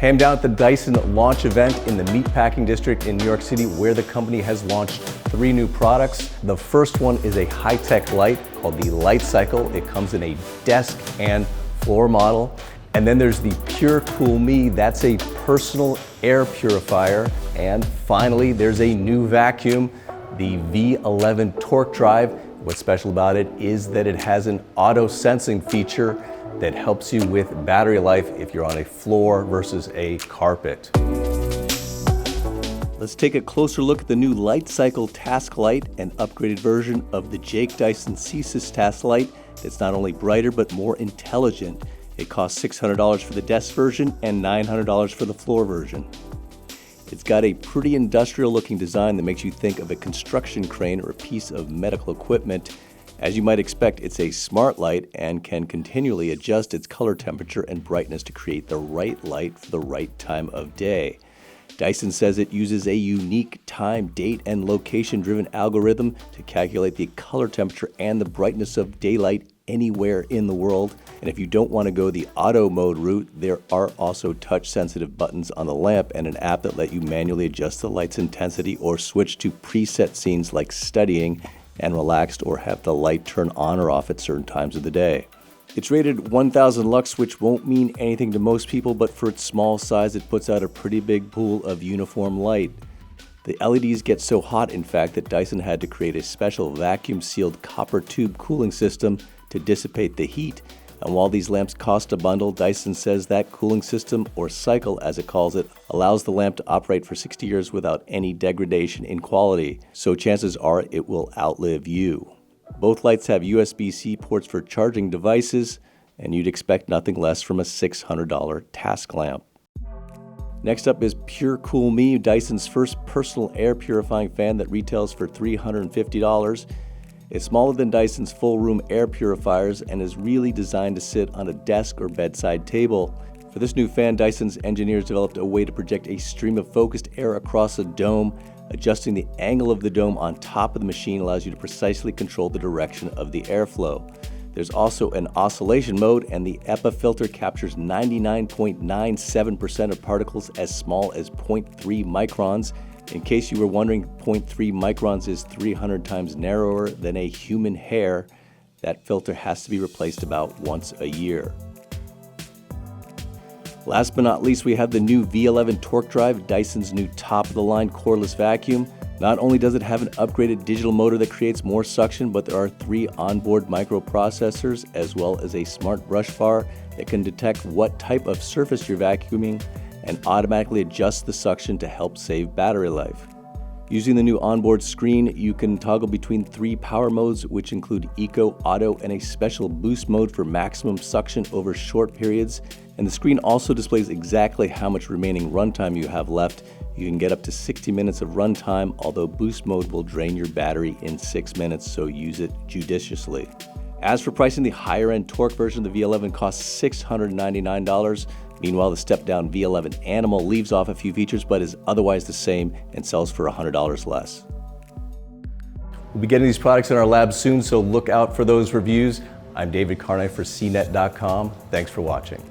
Hey, I'm down at the Dyson launch event in the Meatpacking District in New York City, where the company has launched 3 new products. The first one is a high-tech light called the Lightcycle. It comes in a desk and floor model. And then there's the PureCool Me. That's a personal air purifier. And finally, there's a new vacuum, the V11 Torque Drive. What's special about it is that it has an auto sensing feature that helps you with battery life if you're on a floor versus a carpet. Let's take a closer look at the new Lightcycle Task Light, an upgraded version of the Jake Dyson CSys Task Light that's not only brighter but more intelligent. It costs $600 for the desk version and $900 for the floor version. It's got a pretty industrial looking design that makes you think of a construction crane or a piece of medical equipment. As you might expect, it's a smart light and can continually adjust its color temperature and brightness to create the right light for the right time of day. Dyson says it uses a unique time, date, and location-driven algorithm to calculate the color temperature and the brightness of daylight anywhere in the world. And if you don't want to go the auto mode route, there are also touch-sensitive buttons on the lamp and an app that let you manually adjust the light's intensity or switch to preset scenes like studying and relaxed, or have the light turn on or off at certain times of the day. It's rated 1000 lux, which won't mean anything to most people, but for its small size, it puts out a pretty big pool of uniform light. The LEDs get so hot, in fact, that Dyson had to create a special vacuum-sealed copper tube cooling system to dissipate the heat. And while these lamps cost a bundle, Dyson says that cooling system, or cycle as it calls it, allows the lamp to operate for 60 years without any degradation in quality. So chances are it will outlive you. Both lights have USB-C ports for charging devices, and you'd expect nothing less from a $600 task lamp. Next up is PureCool Me, Dyson's first personal air purifying fan that retails for $350. It's smaller than Dyson's full-room air purifiers and is really designed to sit on a desk or bedside table. For this new fan, Dyson's engineers developed a way to project a stream of focused air across a dome. Adjusting the angle of the dome on top of the machine allows you to precisely control the direction of the airflow. There's also an oscillation mode, and the EPA filter captures 99.97% of particles as small as 0.3 microns. In case you were wondering, 0.3 microns is 300 times narrower than a human hair. That filter has to be replaced about once a year. Last but not least, we have the new V11 Torque Drive, Dyson's new top-of-the-line cordless vacuum. Not only does it have an upgraded digital motor that creates more suction, but there are 3 onboard microprocessors as well as a smart brush bar that can detect what type of surface you're vacuuming and automatically adjust the suction to help save battery life. Using the new onboard screen, you can toggle between 3 power modes, which include Eco, Auto, and a special boost mode for maximum suction over short periods. And the screen also displays exactly how much remaining runtime you have left. You can get up to 60 minutes of runtime, although boost mode will drain your battery in 6 minutes, so use it judiciously. As for pricing, the higher-end Torque version of the V11 costs $699. Meanwhile, the step-down V11 Animal leaves off a few features but is otherwise the same and sells for $100 less. We'll be getting these products in our lab soon, so look out for those reviews. I'm David Carnoy for CNET.com. Thanks for watching.